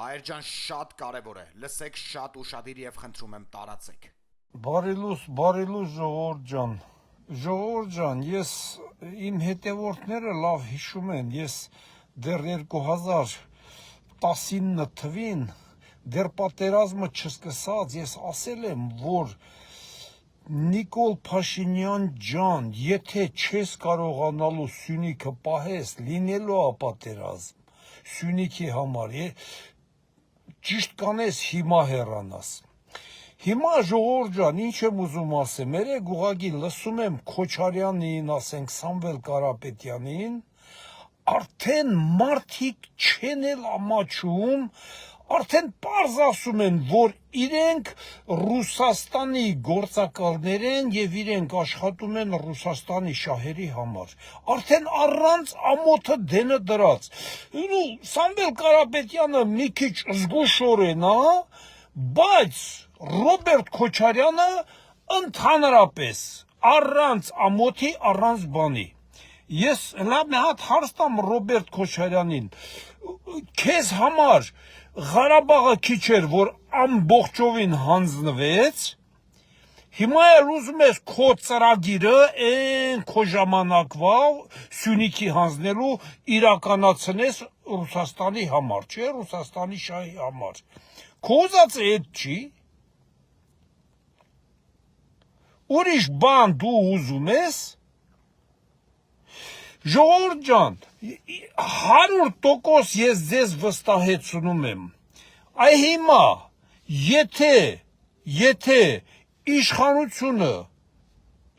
Հայր ջան, շատ կարևոր է։ Լսեք շատ ուշադիր եւ խնդրում եմ տարածեք։ Բարելուս ժողովուրդ ջան։ Ժողովուրդ ջան, ես իմ հետևորդները լավ հիշում են, ես դեռ 2019 թվին դեռ պատերազմը չսկսած ես ասել եմ, որ Նիկոլ Փաշինյան ջան, եթե չես կարողանալու Սյունիքը պահես, լինելու է պատերազմ Սյունիքի համար, ճիշտ կանես հիմա հեռանաս։ Հիմա ժողովուրդ ջան, ինչ եմ ուզում ասեմ, երեք ուղղակի լսում եմ Քոչարյանին, ասենք Սամվել Կարապետյանին, արդեն մարդիկ չեն էլ ամաչում, արդեն պարզ ասում են, որ իրենք Ռուսաստանի գործակալներ են եւ իրենք աշխատում են Ռուսաստանի շահերի համար։ Արդեն առանց ամոթը դենը դրած։ Սամվել Կարապետյանը մի քիչ զգուշորեն, բայց Ռոբերտ Քոչարյանը ընդհանրապես առանց ամոթի, առանց բանի։ Ես լավ մի հատ հարց տամ Ռոբերտ Քոչարյանին, քեզ համար Ղարաբաղը քիչ էր, որ ամբողջովին հանձնվեց, հիմա էլ ուզում ես քո ծրագիրը այն քո ժամանակվա Սյունիքի հանձնելու իրականացնես Ռուսաստանի համար, չէ, Ռուսաստանի շահի համար։ Քո ուզածը այդ չի։ Ուրիշ բան դու ուզում ես։ Ժողովուրդ ջան, 100% ես ձեզ վստահեցնում եմ, այ հիմա, եթե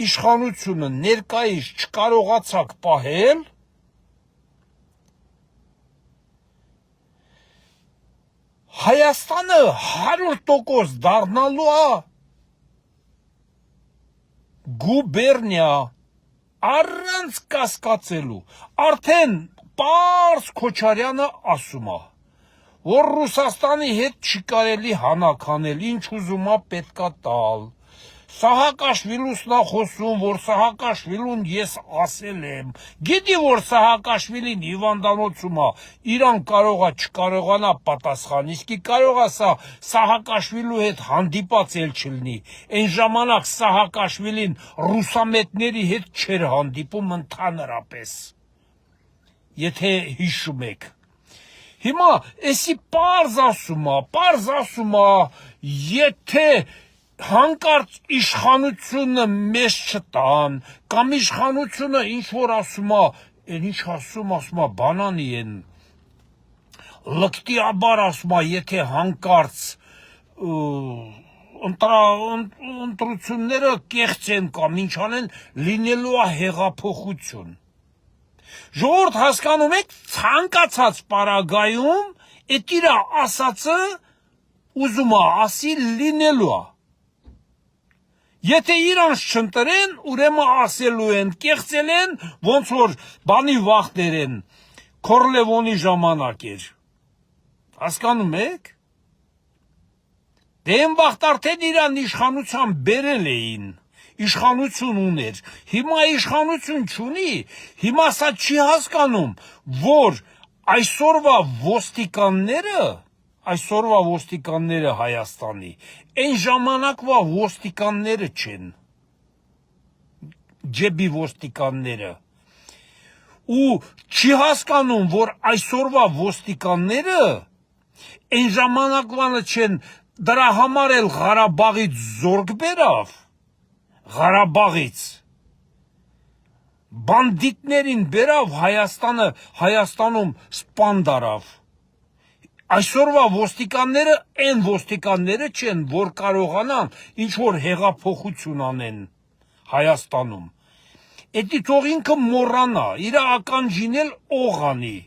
իշխանությունը ներկայիս չկարողացաք պահել, Հայաստանը 100% դառնալու է գուբերնիա, առանց կասկածելու, արդեն պարզ Քոչարյանը ասում է, որ Ռուսաստանի հետ չի կարելի հանակ անել, ինչ ուզում է պետքա տալ։ Սահակաշվիլուսն է խոսում, որ Սահակաշվիլուն ես ասել եմ, գիտի, որ Սահակաշվիլին հիվանդանոցում է, իրան կարողա չկարողանա պատասխան, իսկի կարողա սա Սահակաշվիլու հետ հանդիպած էլ չլինի, այն ժամանակ Սահակաշվիլին ռուսամետների հետ չէր հանդիպում ընդհանրապես, եթե հիշում եք։ Հիմա էսի պարզ ասում է, եթե հանկարծ իշխանությունը մեզ չտան, կամ իշխանությունը ինչ-որ ասում է, ինչ ասում է, բանանի են, լկտիաբար ասում է, եթե հանկարծ ընտրությունները կեղծ են կամ ինչ անեն, լինելու է հեղափոխություն։ Ժողովուրդ հասկանում եք, ցանկացած պարագայում այդ իր ասածը ուզում է ասի լինելու է։ Եթե իրանց չընտրեն, ուրեմն ասելու են, կեղծել են, ոնց որ բանի վախտեր են, Քորլևոնի ժամանակ էր։ Հասկանում եք։ Դե այն վաղտ արդեն իրան իշխանության բերել էին, իշխանություն ուներ, հիմա իշխանություն չունի, հիմա սա չի հասկանում, որ այսօրվա ոստիկանները Հայաստանի, այն ժամանակվա ոստիկանները չեն, ջեբի ոստիկանները, ու չի հասկանում, որ այսօրվա ոստիկանները այն ժամանակվանը չեն, դրա համար էլ Ղարաբաղից զորք բերավ, Ղարաբաղից, բանդիտներին բերավ Հայաստանում սպան դարավ, այսօրվա ոստիկանները այն ոստիկանները չեն, որ կարողանան ինչ-որ հեղափոխություն անեն Հայաստանում, էդի թող ինքը մոռանա, իր ականջին էլ օղանի,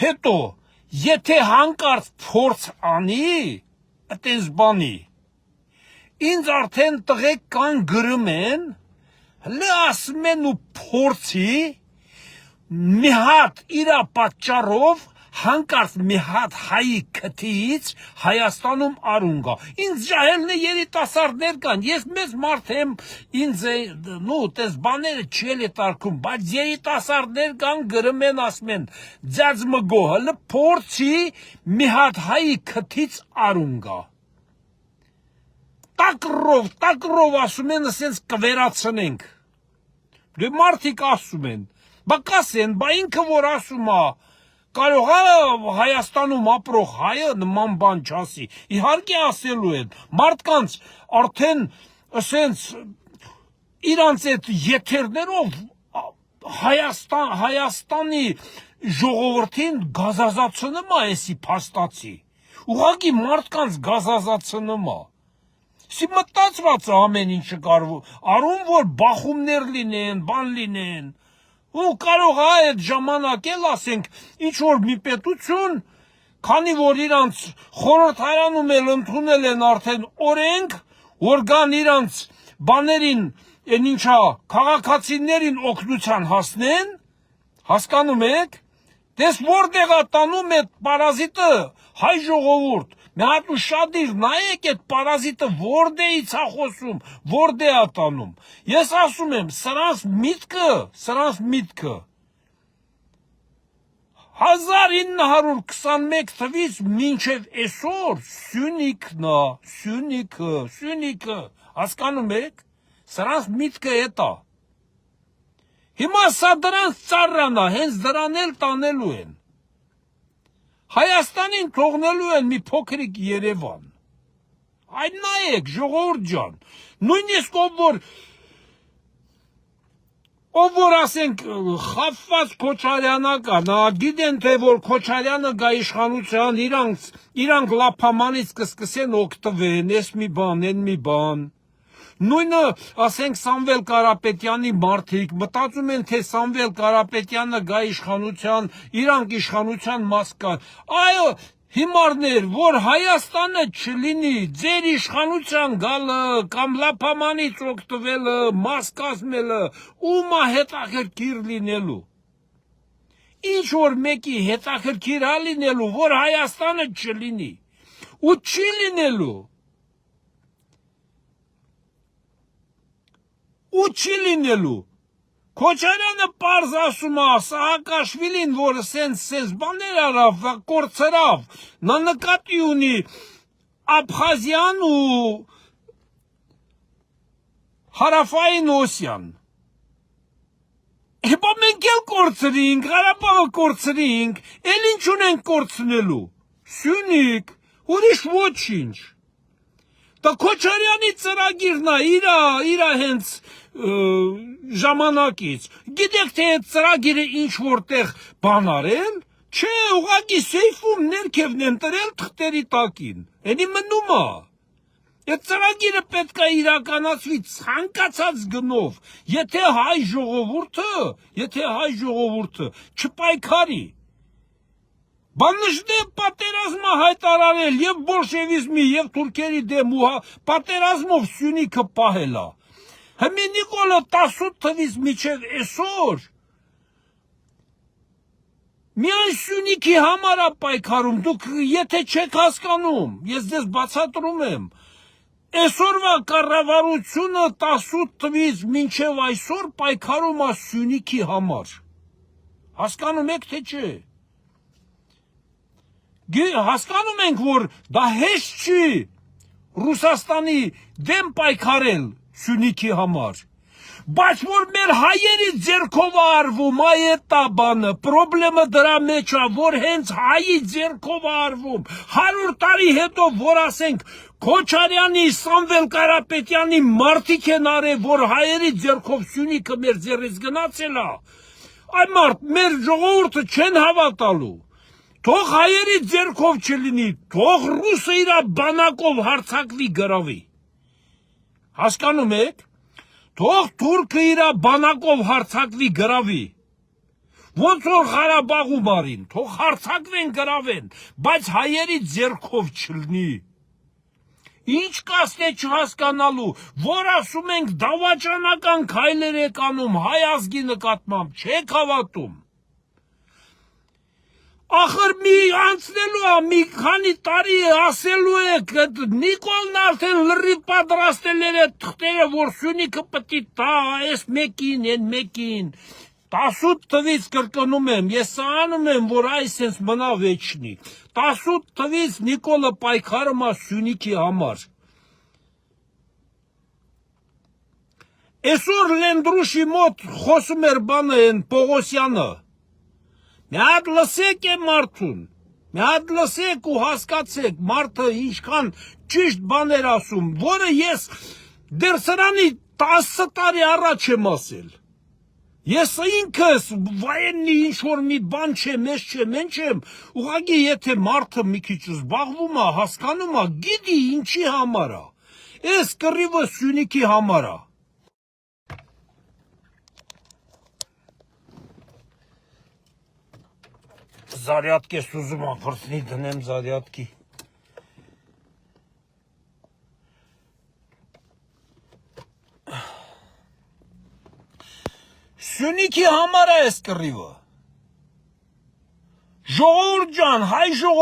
հետո, եթե հանկարծ փորձ անի, այտենց բանի, ինձ արդեն տղեկ կան գրում են, հլը ասում են ու փորձի, մի հատ իրա պատճառով հանկարծ մի հատ հայի քթից Հայաստանում արուն գա։ Ինձ ջահելն է երիտասարդներ կան, ես մեծ մարդ եմ, ինձ տես բաները չելի տարկում, բայց երիտասարդներ կան գրում են ասում են, ձյաձ մգո հլը փորձի մի հատ հայի քթից արուն գա։ Տակրով ասում են, ասենց կվերացնենք։ Դե մարդիկ ասում են, բա կասեն, բա ինքը որ ասում է, կարող է Հայաստանում ապրող հայը նման բան չասի, իհարկե ասելու են, մարդկանց արդեն ասենց իրանց այդ եթերներով Հայաստանի ժողովրդին գազազացնում է էսի փաստացի, ուղղակի մարդկանց գազազացնում է, սի մտածված է ամեն ինչը կարող, արում որ բախումներ լինեն, բան լինեն, ու կարող է այդ ժամանակ էլ ասենք ինչ որ մի պետություն, քանի որ իրանց խորհրդարանում էլ ընդունել են արդեն օրենք, որ գան իրանց բաներին, այն ինչա քաղաքացիներին օգնության հասնեն, հասկանում եք, դες որտեղ է տանում այդ պարազիտը հայ ժողովուրդ, մի հատ ուշադիր նայեք այդ պարազիտը որտեղից է խոսում, որտեղ է տանում։ Ես ասում եմ, սրանց միտքը 1921 թվից մինչև այսօր Սյունիքը, հասկանում եք, սրանց միտքը էտ է։ Հիմա սա դրանց ծառան է, հենց դրան էլ տանելու են։ Հայաստանին թողնելու են մի փոքրիկ Երևան։ Այն նայեք, ժողովուրդ ջան, նույնիսկ ով որ ասենք խաբված Քոչարյանը կա, նա գիտեն թե որ Քոչարյանը գա իշխանության, իրանք լափամանից կսկսեն օգտվեն, էս մի բան, են մի բան։ Նույնը ասենք Սամվել Կարապետյանի մարդիկ մտածում են թե Սամվել Կարապետյանը գա իշխանության, իրանք իշխանության մաս կան։ Այո, հիմարներ, որ Հայաստանը չլինի, ձեր իշխանության գալը կամ լափամանից օգտվելը, մաս կազմելը, ումա հետաքրքիր լինելու։ Ինչ որ մեկի հետաքրքիր է լինելու, որ Հայաստանը չլինի, ու չի լինելու։ Ու չի լինելու, Քոչարյանը պարզ ասում է, Սահակաշվիլին, որ սենց բաներ արավ, կորցրավ, նա նկատի ունի Աբխազիան ու Հարավային Օսիան։ Հեպա մենք էլ կորցրինք, Ղարաբաղը կորցրինք, էլ ինչ ունենք կորցնելու, Սյունիք, ուրիշ ոչինչ։ Դա Քոչարյանի ծրագիրն է, իրա հենց ժամանակից, գիտեք թե այդ ծրագիրը ինչ որտեղ բան արել, չէ, ուղղակի սեյֆում ներքևն են տրել թղթերի տակին, էնի մնում է, այդ ծրագիրը պետք է իրականացվի ցանկացած գնով, եթե հայ ժողովուրդը չպայքարի, բաննշտե պատերազմը հայտարարել և բոլշևիզմի և թուրքերի դեմ ու պատերազմով Սյունիքը պահել է, Հիմի Նիկոլը 18 թվից միջև այսօր միայն Սյունիքի համար է պայքարում, դուք եթե չեք հասկանում, ես ձեզ բացատրում եմ, այսօրվա կառավարությունը 18 թվից մինչև այսօր պայքարում է Սյունիքի համար, հասկանում եք թե չէ, հասկանում ենք, որ դա հեշտ չի Ռուսաստանի դեմ պայքարել Սյունիքի համար, բայց որ մեր հայերի ձեռքով արվում, այդ է բանը, պրոբլեմը դրա մեջ է, որ հենց հայի ձեռքով արվում, 100 տարի հետո, որ ասենք Քոչարյանի, Սամվել Կարապետյանի մարդիկ են արել, որ հայերի ձեռքով Սյունիքը մեր ձեռից գնացել է, այ մարդ, մեր ժողովուրդը չեն հավատալու, թող հայերի ձեռքով չլինի, թող ռուսը իրա բանակով հարձակվի գրավի, հասկանում եք, թող թուրքը իրա բանակով հարձակվի գրավի, ոնց որ Ղարաբաղում արին, թող հարձակվեն գրավեն, բայց հայերի ձեռքով չլինի, ինչ կասնե չհասկանալու, որ ասում ենք դավաճանական քայլեր եք անում հայ ազգի նկատմամբ, չեք հավատում, Ախր մի անցնելու է, մի քանի տարի ասելու եք, Նիկոլն արդեն լրիվ պատրաստել է թղթերը, որ Սյունիքը պտի տա, այս մեկին, են մեկին, 18 թվից կրկնում եմ, ես անում եմ, որ այսենց մնա վեճնի, 18 թվից Նիկոլը պայքարում է Սյունիքի համար, այսօր Լենդրուշի մոտ խոսում էր բանը են Պողոսյանը, մի հատ լսեք է մարդուն, մի հատ լսեք ու հասկացեք, մարդը ինչքան ճիշտ բաներ ասում, որը ես դեռ սրանի 10 տարի առաջ եմ ասել, ես ինքս վայեննի ինչ-որ մի բան չեմ, ես չեմ, են չեմ, ուղղակի եթե մարդը մի քիչ զբաղվում է, հասկանում է, գիտի ինչի համար է, այս կռիվը Սյունիքի համար է, Զարյատկի ես ուզում եմ վրտնի դնեմ զարյատկի Սյունիքի համար է այս կռիվը Ժողովուրդ ջան, հայ ժողովուրդ